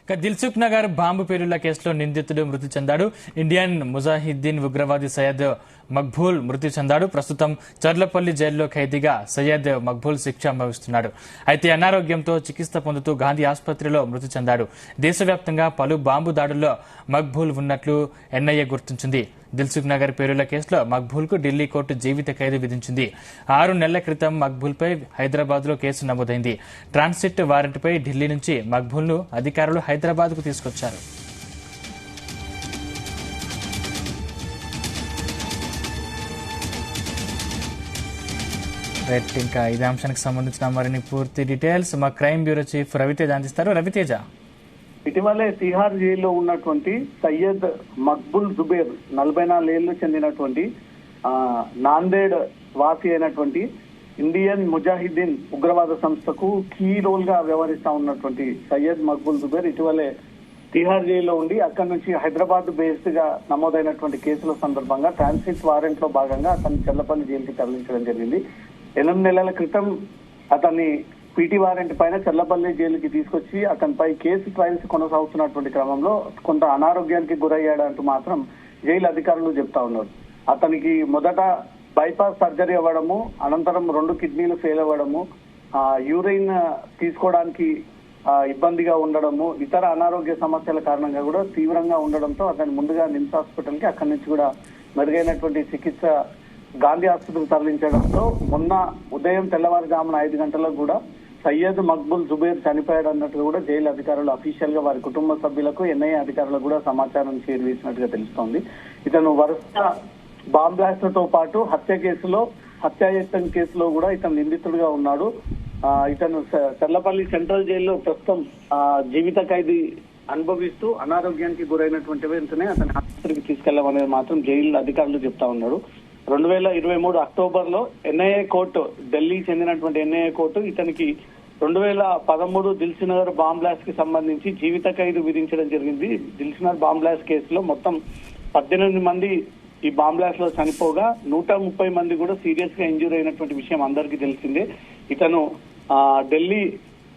Dilsukh Nagar bomb పేలుళ్ల కేసులో నిందితుడు మృతి చెందాడు. ఇండియన్ ముజాహిద్దీన్ ఉగ్రవాది సయ్యద్ మక్బూల్ మృతి చెందాడు. ప్రస్తుతం చర్లపల్లి జైల్లో ఖైదీగా సయ్యద్ మక్బూల్ శిక్ష అనుభవిస్తున్నాడు. అయితే అనారోగ్యంతో చికిత్స పొందుతూ గాంధీ ఆసుపత్రిలో మృతి చెందాడు. దేశవ్యాప్తంగా పలు బాంబు దాడుల్లో మక్బూల్ ఉన్నట్లు ఎన్ఐఏ గుర్తించింది. దిల్సుఖ్ నగర్ పేలుళ్ల కేసులో మక్బూల్ కు ఢిల్లీ కోర్టు జీవిత ఖైదు విధించింది. 6 నెలల క్రితం మక్బూల్ పై హైదరాబాద్ లో కేసు నమోదైంది. ట్రాన్సిట్ వారెంట్ పై ఢిల్లీ నుంచి మక్బూల్ ను అధికారులు హైదరాబాద్ కు తీసుకొచ్చారు. ఇంకా ఇదే అంశానికి సంబంధించిన మరిన్ని పూర్తి డీటెయిల్స్ మా క్రైమ్ బ్యూరో చీఫ్ రవితేజ అందిస్తారు. రవితేజ, ఇటీవలే తిహార్ జైల్లో ఉన్నటువంటి సయ్యద్ మక్బుల్ జుబేర్ 44 ఏళ్లు చెందినటువంటి నాందేడ్ వాసి అయినటువంటి ఇండియన్ ముజాహిద్దీన్ ఉగ్రవాద సంస్థకు కీ రోల్ గా వ్యవహరిస్తా ఉన్నటువంటి సయ్యద్ మక్బుల్ జుబేర్ ఇటీవలే తిహార్ జైల్లో ఉండి అక్కడి నుంచి హైదరాబాద్ బేస్డ్ గా నమోదైనటువంటి కేసుల సందర్భంగా ట్రాన్సిట్ వారెంట్ లో భాగంగా అతన్ని చల్లపల్లి జైలుకి తరలించడం జరిగింది. 8 నెలల క్రితం అతన్ని పీటీ వారెంట్ పైన చల్లపల్లి జైలుకి తీసుకొచ్చి అతనిపై కేసు ట్రయల్స్ కొనసాగుతున్నటువంటి క్రమంలో కొంత అనారోగ్యానికి గురయ్యాడంటూ మాత్రం జైలు అధికారులు చెప్తా ఉన్నారు. అతనికి మొదట బైపాస్ సర్జరీ అవ్వడము, అనంతరం 2 కిడ్నీలు ఫెయిల్ అవ్వడము, యూరిన్ తీసుకోవడానికి ఇబ్బందిగా ఉండడము, ఇతర అనారోగ్య సమస్యల కారణంగా కూడా తీవ్రంగా ఉండడంతో అతన్ని ముందుగా నిమ్స్ హాస్పిటల్ కి అక్కడి నుంచి కూడా మెరుగైనటువంటి చికిత్స గాంధీ ఆసుపత్రికి తరలించడంతో మొన్న ఉదయం తెల్లవారుజామున 5 గంటలకు కూడా సయ్యద్ మక్బుల్ జుబేర్ చనిపోయాడు అన్నట్లు కూడా జైలు అధికారులు అఫీషియల్ గా వారి కుటుంబ సభ్యులకు ఎన్ఐఏ అధికారులకు కూడా సమాచారం చేరవేసినట్టుగా తెలుస్తోంది. ఇతను వరుస బాంబ్ బ్లాస్ట్లతో పాటు హత్యాయత్నం కేసులో కూడా ఇతను నిందితుడిగా ఉన్నాడు. ఇతను చర్లపల్లి సెంట్రల్ జైల్లో ప్రస్తుతం జీవిత ఖైదీ అనుభవిస్తూ అనారోగ్యానికి గురైనటువంటి వెంటనే అతని ఆసుపత్రికి తీసుకెళ్లామనేది మాత్రం జైలు అధికారులు చెప్తా ఉన్నారు. 2023 అక్టోబర్ లో ఎన్ఐఏ కోర్టు, ఢిల్లీ చెందినటువంటి ఎన్ఐఏ కోర్టు ఇతనికి 2013 దిల్సుఖ్ నగర్ బాంబ్ బ్లాస్ట్ కి సంబంధించి జీవిత ఖైదు విధించడం జరిగింది. దిల్సుఖ్ నగర్ బాంబ్ బ్లాస్ట్ కేసులో మొత్తం 18 మంది ఈ బాంబ్ బ్లాస్ట్ లో చనిపోగా 130 మంది కూడా సీరియస్ గా ఇంజూర్ అయినటువంటి విషయం అందరికీ తెలిసిందే. ఇతను ఢిల్లీ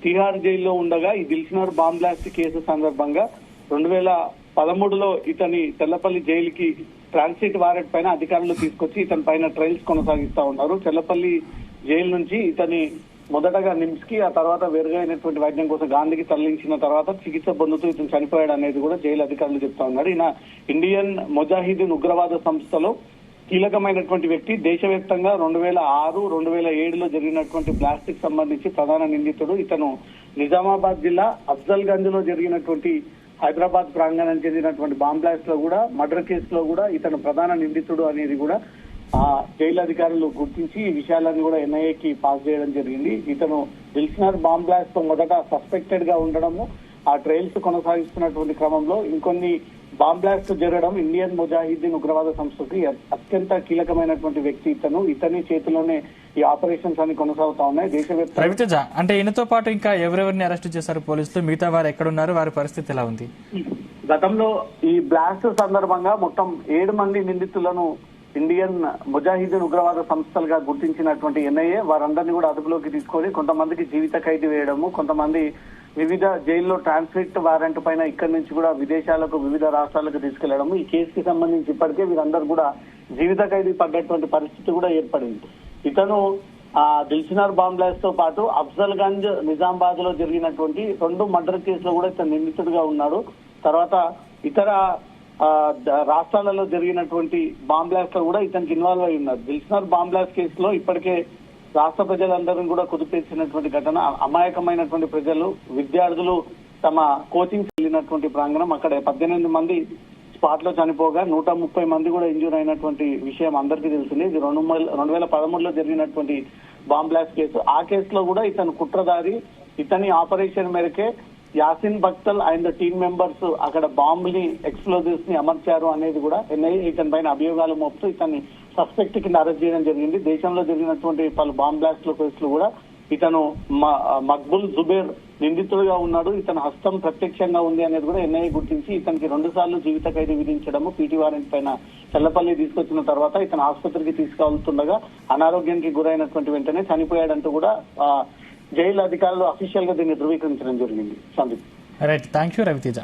తిహార్ జైల్లో ఉండగా ఈ Dilsukh Nagar bomb blast case సందర్భంగా 2013లో ఇతని తెల్లపల్లి జైలుకి ట్రాన్సిట్ వారెంట్ పైన అధికారులు తీసుకొచ్చి ఇతని పైన ట్రయల్స్ కొనసాగిస్తా ఉన్నారు. చెల్లపల్లి జైలు నుంచి ఇతని మొదటగా నిమ్స్ కి, ఆ తర్వాత వెరుగైనటువంటి వైద్యం కోసం గాంధీకి తరలించిన తర్వాత చికిత్స పొందుతూ ఇతను చనిపోయాడు అనేది కూడా జైలు అధికారులు చెప్తా ఉన్నారు. ఈయన ఇండియన్ ముజాహిద్దీన్ ఉగ్రవాద సంస్థలో కీలకమైనటువంటి వ్యక్తి. దేశవ్యాప్తంగా 2006, 2007లో జరిగినటువంటి బ్లాస్ట్ కి సంబంధించి ప్రధాన నిందితుడు. ఇతను నిజామాబాద్ జిల్లా అఫ్జల్ గంజ్ లో జరిగినటువంటి హైదరాబాద్ ప్రాంగణం చెందినటువంటి బాంబ్ బ్లాస్ట్ లో కూడా, మర్డర్ కేసులో కూడా ఇతను ప్రధాన నిందితుడు అనేది కూడా జైలు అధికారులు గుర్తించి ఈ విషయాలన్నీ కూడా ఎన్ఐఏకి పాస్ చేయడం జరిగింది. ఇతను దిల్సుఖ్ నగర్ బాంబ్ బ్లాస్ట్ తో మొదట సస్పెక్టెడ్ గా ఉండడము, ఆ ట్రయల్స్ కొనసాగిస్తున్నటువంటి క్రమంలో ఇంకొన్ని బాంబ్ బ్లాస్ట్ జరగడం, ఇండియన్ ముజాహిద్దీన్ ఉగ్రవాద సంస్థకి అత్యంత కీలకమైనటువంటి వ్యక్తి ఇతని చేతిలోనే ఈ ఆపరేషన్స్ అన్ని కొనసాగుతా ఉన్నాయి. దేశవ్యాప్తంగా రవితేజ, అంటే ఈయనతో పాటు ఇంకా ఎవరెవరిని అరెస్ట్ చేశారు పోలీసులు? మిగతా వారు ఎక్కడున్నారు? వారి పరిస్థితి ఎలా ఉంది? గతంలో ఈ బ్లాస్ట్ సందర్భంగా మొత్తం 7 మంది నిందితులను ఇండియన్ ముజాహిద్దీన్ ఉగ్రవాద సంస్థలుగా గుర్తించినటువంటి ఎన్ఐఏ వారందరినీ కూడా అదుపులోకి తీసుకొని కొంతమందికి జీవిత ఖైదు వేయడము, కొంతమంది వివిధ జైల్లో ట్రాన్సిట్ వారెంట్ పైన ఇక్కడి నుంచి కూడా విదేశాలకు, వివిధ రాష్ట్రాలకు తీసుకెళ్లడము. ఈ కేసుకి సంబంధించి ఇప్పటికే వీరందరూ కూడా జీవిత ఖైదు పడ్డటువంటి పరిస్థితి కూడా ఏర్పడింది. ఇతను దిల్సుఖ్ నగర్ బాంబ్ బ్లాస్ట్ తో పాటు అఫ్జల్ గంజ్, నిజామాబాద్ లో జరిగినటువంటి 2 మర్డర్ కేసులో కూడా ఇతను నిందితుడిగా ఉన్నాడు. తర్వాత ఇతర రాష్ట్రాలలో జరిగినటువంటి బాంబ్ బ్లాస్ట్ లో కూడా ఇతనికి ఇన్వాల్వ్ అయి ఉన్నారు. దిల్సుఖ్ నగర్ బాంబ్ బ్లాస్ట్ కేసులో ఇప్పటికే రాష్ట్ర ప్రజలందరినీ కూడా కుదిపేసినటువంటి ఘటన. అమాయకమైనటువంటి ప్రజలు, విద్యార్థులు తమ కోచింగ్ వెళ్ళినటువంటి ప్రాంగణం, అక్కడ 18 మంది స్పాట్ లో చనిపోగా 130 మంది కూడా ఇంజూర్ అయినటువంటి విషయం అందరికీ తెలిసింది. ఇది 2013లో జరిగినటువంటి బాంబ్ బ్లాస్ట్ కేసు. ఆ కేసులో కూడా ఇతను కుట్రదారి, ఇతని ఆపరేషన్ మేరకే Yasin Bhatkal and team members అక్కడ బాంబుని, ఎక్స్ప్లోజివ్స్ ని అమర్చారు అనేది కూడా ఎన్ఐఏ ఇతని పైన అభియోగాలు మోపుతూ ఇతన్ని సస్పెక్ట్ కింద అరెస్ట్ చేయడం జరిగింది. దేశంలో జరిగినటువంటి పలు బాంబ్ బ్లాస్ట్ కేసులు కూడా ఇతను మక్బుల్ జుబేర్ నిందితుడిగా ఉన్నాడు. ఇతని హస్తం ప్రత్యక్షంగా ఉంది అనేది కూడా ఎన్ఐఏ గుర్తించి ఇతనికి 2 సార్లు జీవిత ఖైదు విధించడము, పీటీ వారెంట్ పైన చల్లపల్లి తీసుకొచ్చిన తర్వాత ఇతను ఆసుపత్రికి తీసుకెళ్తుండగా అనారోగ్యానికి గురైనటువంటి వెంటనే చనిపోయాడంటూ కూడా జైలు అధికారులు అఫీషియల్ గా దీన్ని ధృవీకరించడం జరిగింది. Sandeep. Right, thank you Raviteja.